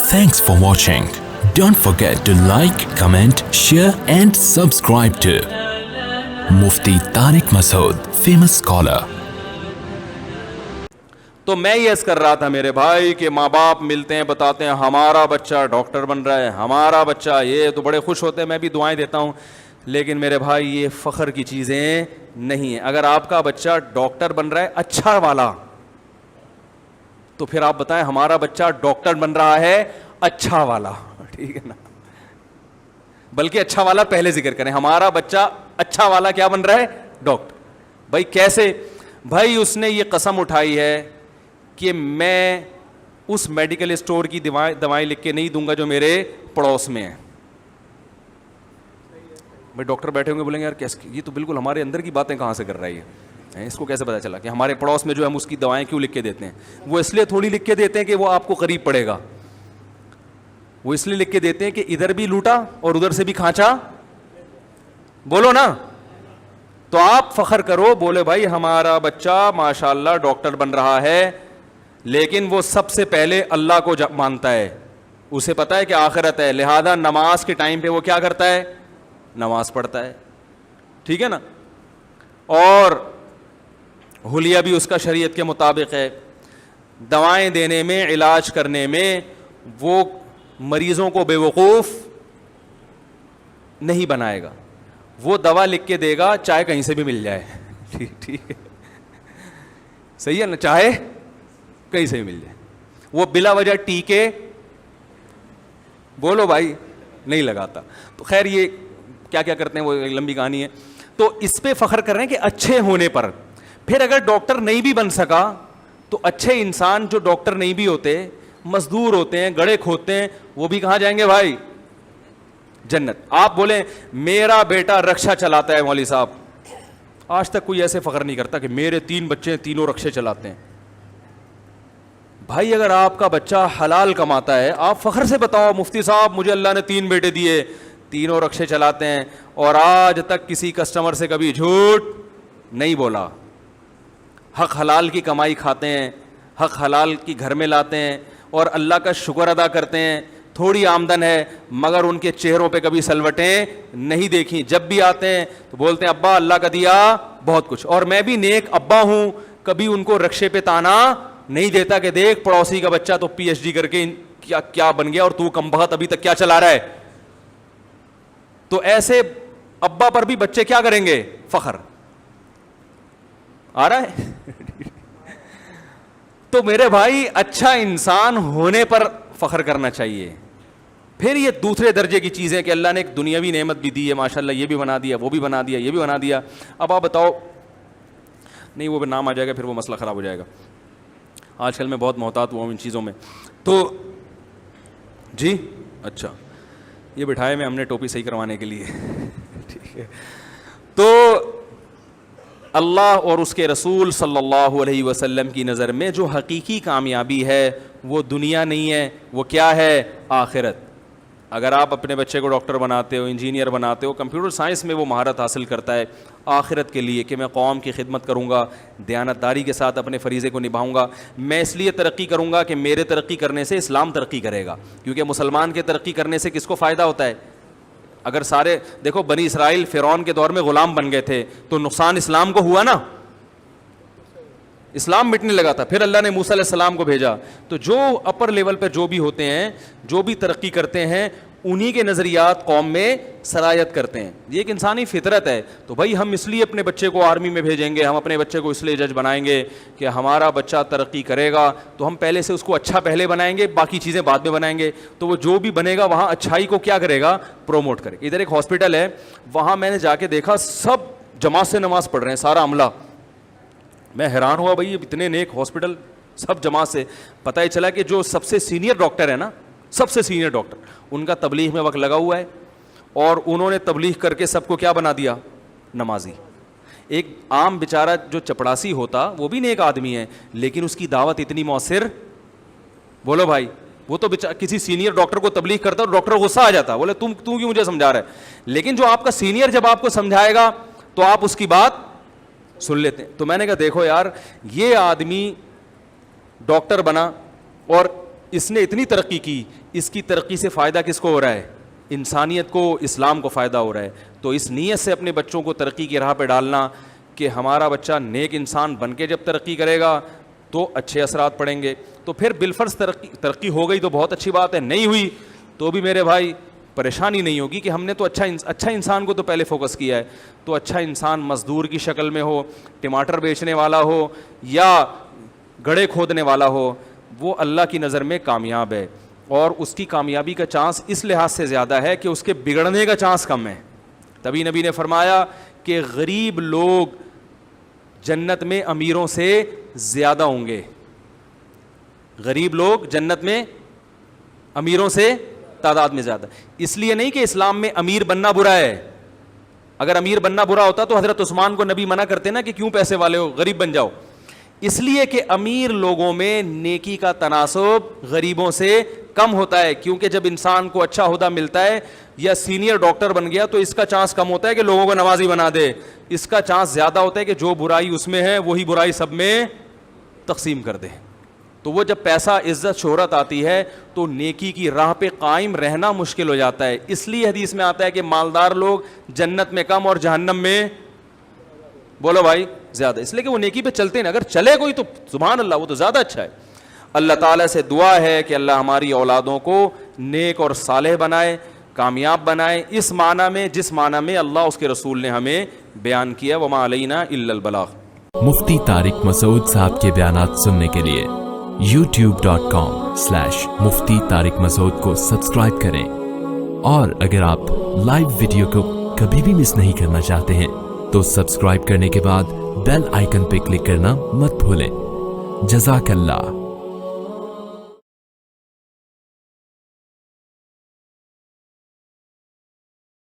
Thanks for watching. Don't forget to like, comment, share and subscribe to Mufti Tariq Masood, famous scholar. تو میں یہ کر رہا تھا میرے بھائی کہ ماں باپ ملتے ہیں بتاتے ہیں ہمارا بچہ ڈاکٹر بن رہا ہے, ہمارا بچہ یہ, تو بڑے خوش ہوتے ہیں, میں بھی دعائیں دیتا ہوں. لیکن میرے بھائی یہ فخر کی چیزیں نہیں ہیں. اگر آپ کا بچہ ڈاکٹر بن رہا ہے اچھا والا, تو پھر آپ بتائیں ہمارا بچہ ڈاکٹر بن رہا ہے اچھا والا, ٹھیک ہے نا. بلکہ اچھا والا پہلے ذکر کریں, ہمارا بچہ اچھا والا کیا بن رہا ہے, ڈاکٹر. بھائی کیسے؟ بھائی اس نے یہ قسم اٹھائی ہے کہ میں اس میڈیکل اسٹور کی دوائیں لکھ کے نہیں دوں گا جو میرے پڑوس میں ہیں. بھائی ڈاکٹر بیٹھے ہوں گے بولیں گے یار کیسے, یہ تو بالکل ہمارے اندر کی باتیں کہاں سے کر رہی ہے, اس کو کیسے پتا چلا کہ ہمارے پڑوس میں جو ہم اس کی دوائیں کیوں لکھ کے دیتے ہیں. وہ اس لیے تھوڑی لکھ کے دیتے ہیں کہ وہ آپ کو قریب پڑے گا, وہ اس لیے لکھ کے دیتے ہیں کہ ادھر بھی لوٹا اور ادھر سے بھی کھانچا, بولو نا. تو آپ فخر کرو, بولے بھائی ہمارا بچہ ماشاءاللہ ڈاکٹر بن رہا ہے, لیکن وہ سب سے پہلے اللہ کو مانتا ہے, اسے پتا ہے کہ آخرت ہے, لہذا نماز کے ٹائم پہ وہ کیا کرتا ہے, نماز پڑھتا ہے, ٹھیک ہے نا. اور حلیہ بھی اس کا شریعت کے مطابق ہے. دوائیں دینے میں, علاج کرنے میں وہ مریضوں کو بے وقوف نہیں بنائے گا. وہ دوا لکھ کے دے گا چاہے کہیں سے بھی مل جائے, ٹھیک ہے, صحیح ہے نا, چاہے کہیں سے بھی مل جائے. وہ بلا وجہ ٹیکے بولو بھائی نہیں لگاتا. تو خیر یہ کیا کیا کرتے ہیں وہ ایک لمبی کہانی ہے. تو اس پہ فخر کر رہے ہیں کہ اچھے ہونے پر. پھر اگر ڈاکٹر نہیں بھی بن سکا تو اچھے انسان جو ڈاکٹر نہیں بھی ہوتے, مزدور ہوتے ہیں, گڑھے کھودتے ہیں, وہ بھی کہاں جائیں گے بھائی, جنت. آپ بولیں میرا بیٹا رکشا چلاتا ہے مولوی صاحب, آج تک کوئی ایسے فخر نہیں کرتا کہ میرے 3 بچے تینوں رکشے چلاتے ہیں. بھائی اگر آپ کا بچہ حلال کماتا ہے, آپ فخر سے بتاؤ مفتی صاحب مجھے اللہ نے 3 بیٹے دیے, تینوں رکشے چلاتے ہیں, اور آج تک کسی کسٹمر سے کبھی جھوٹ نہیں بولا, حق حلال کی کمائی کھاتے ہیں, حق حلال کی گھر میں لاتے ہیں, اور اللہ کا شکر ادا کرتے ہیں. تھوڑی آمدن ہے مگر ان کے چہروں پہ کبھی سلوٹیں نہیں دیکھیں. جب بھی آتے ہیں تو بولتے ہیں ابا اللہ کا دیا بہت کچھ. اور میں بھی نیک ابا ہوں, کبھی ان کو رکشے پہ تانا نہیں دیتا کہ دیکھ پڑوسی کا بچہ تو پی ایچ ڈی کر کے کیا بن گیا اور تو کمبخت ابھی تک کیا چلا رہا ہے. تو ایسے ابا پر بھی بچے کیا کریں گے, فخر آ رہا ہے. تو میرے بھائی اچھا انسان ہونے پر فخر کرنا چاہیے. پھر یہ دوسرے درجے کی چیزیں کہ اللہ نے ایک دنیاوی نعمت بھی دی ہے, ماشاءاللہ یہ بھی بنا دیا, وہ بھی بنا دیا, یہ بھی بنا دیا. اب آپ بتاؤ, نہیں وہ نام آ جائے گا پھر وہ مسئلہ خراب ہو جائے گا. آج کل میں بہت محتاط ہوا ہوں ان چیزوں میں. تو جی اچھا یہ بٹھائے میں ہم نے ٹوپی صحیح کروانے کے لیے, ٹھیک ہے. تو اللہ اور اس کے رسول صلی اللہ علیہ وسلم کی نظر میں جو حقیقی کامیابی ہے وہ دنیا نہیں ہے, وہ کیا ہے, آخرت. اگر آپ اپنے بچے کو ڈاکٹر بناتے ہو, انجینئر بناتے ہو, کمپیوٹر سائنس میں وہ مہارت حاصل کرتا ہے آخرت کے لیے کہ میں قوم کی خدمت کروں گا, دیانتداری کے ساتھ اپنے فریضے کو نبھاؤں گا, میں اس لیے ترقی کروں گا کہ میرے ترقی کرنے سے اسلام ترقی کرے گا. کیونکہ مسلمان کے ترقی کرنے سے کس کو فائدہ ہوتا ہے؟ اگر سارے دیکھو بنی اسرائیل فرعون کے دور میں غلام بن گئے تھے تو نقصان اسلام کو ہوا نا, اسلام مٹنے لگا تھا. پھر اللہ نے موسیٰ علیہ السلام کو بھیجا. تو جو اپر لیول پہ جو بھی ہوتے ہیں, جو بھی ترقی کرتے ہیں, انہی کے نظریات قوم میں سرایت کرتے ہیں. یہ ایک انسانی فطرت ہے. تو بھائی ہم اس لیے اپنے بچے کو آرمی میں بھیجیں گے, ہم اپنے بچے کو اس لیے جج بنائیں گے کہ ہمارا بچہ ترقی کرے گا, تو ہم پہلے سے اس کو اچھا پہلے بنائیں گے, باقی چیزیں بعد میں بنائیں گے. تو وہ جو بھی بنے گا وہاں اچھائی کو کیا کرے گا, پروموٹ کرے گا. ادھر ایک ہاسپٹل ہے, وہاں میں نے جا کے دیکھا سب جماعت سے نماز پڑھ رہے ہیں, سارا عملہ. میں حیران ہوا بھائی اتنے نیک ہاسپٹل سب جماعت سے. پتہ ہی چلا کہ جو سب سے سینئر ڈاکٹر ہے نا, سب سے سینئر ڈاکٹر, ان کا تبلیغ میں وقت لگا ہوا ہے, اور انہوں نے تبلیغ کر کے سب کو کیا بنا دیا, نمازی. ایک عام بیچارہ جو چپڑاسی ہوتا وہ بھی نیک آدمی ہے, لیکن اس کی دعوت اتنی مؤثر, بولو بھائی, وہ تو کسی سینئر ڈاکٹر کو تبلیغ کرتا اور ڈاکٹر غصہ آ جاتا, بولے تم کیوں مجھے سمجھا رہا ہے. لیکن جو آپ کا سینئر جب آپ کو سمجھائے گا تو آپ اس کی بات سن لیتے ہیں. تو میں نے کہا دیکھو یار, یہ آدمی ڈاکٹر بنا اور اس نے اتنی ترقی کی, اس کی ترقی سے فائدہ کس کو ہو رہا ہے؟ انسانیت کو, اسلام کو فائدہ ہو رہا ہے. تو اس نیت سے اپنے بچوں کو ترقی کی راہ پہ ڈالنا کہ ہمارا بچہ نیک انسان بن کے جب ترقی کرے گا تو اچھے اثرات پڑیں گے. تو پھر بالفرض ترقی ہو گئی تو بہت اچھی بات ہے, نہیں ہوئی تو بھی میرے بھائی پریشانی نہیں ہوگی کہ ہم نے تو اچھا انسان کو تو پہلے فوکس کیا ہے. تو اچھا انسان مزدور کی شکل میں ہو, ٹماٹر بیچنے والا ہو یا گڑھے کھودنے والا ہو, وہ اللہ کی نظر میں کامیاب ہے, اور اس کی کامیابی کا چانس اس لحاظ سے زیادہ ہے کہ اس کے بگڑنے کا چانس کم ہے. تبھی نبی نے فرمایا کہ غریب لوگ جنت میں امیروں سے زیادہ ہوں گے. غریب لوگ جنت میں امیروں سے تعداد میں زیادہ. اس لیے نہیں کہ اسلام میں امیر بننا برا ہے. اگر امیر بننا برا ہوتا تو حضرت عثمان کو نبی منع کرتے نا کہ کیوں پیسے والے ہو, غریب بن جاؤ. اس لیے کہ امیر لوگوں میں نیکی کا تناسب غریبوں سے کم ہوتا ہے, کیونکہ جب انسان کو اچھا عہدہ ملتا ہے یا سینئر ڈاکٹر بن گیا تو اس کا چانس کم ہوتا ہے کہ لوگوں کو نمازی بنا دے. اس کا چانس زیادہ ہوتا ہے کہ جو برائی اس میں ہے وہی برائی سب میں تقسیم کر دے. تو وہ جب پیسہ, عزت, شہرت آتی ہے تو نیکی کی راہ پہ قائم رہنا مشکل ہو جاتا ہے. اس لیے حدیث میں آتا ہے کہ مالدار لوگ جنت میں کم اور جہنم میں, بولو بھائی, زیادہ. اس لیے کہ وہ نیکی پہ چلتے ہیں. اگر چلے کوئی تو سبحان اللہ, وہ تو زیادہ اچھا ہے. اللہ تعالیٰ سے دعا ہے کہ اللہ ہماری اولادوں کو نیک اور صالح بنائے, کامیاب بنائے, اس معنی میں جس معنی میں اللہ اس کے رسول نے ہمیں بیان کیا. وما علینا الا البلاغ. مفتی طارق مسعود صاحب کے بیانات سننے کے لیے youtube.com/مفتی طارق مسعود کو سبسکرائب کریں, اور اگر آپ لائیو ویڈیو کو کبھی بھی مس نہیں کرنا چاہتے ہیں تو سبسکرائب کرنے کے بعد بیل آئیکن پہ کلک کرنا مت بھولیں. جزاک اللہ.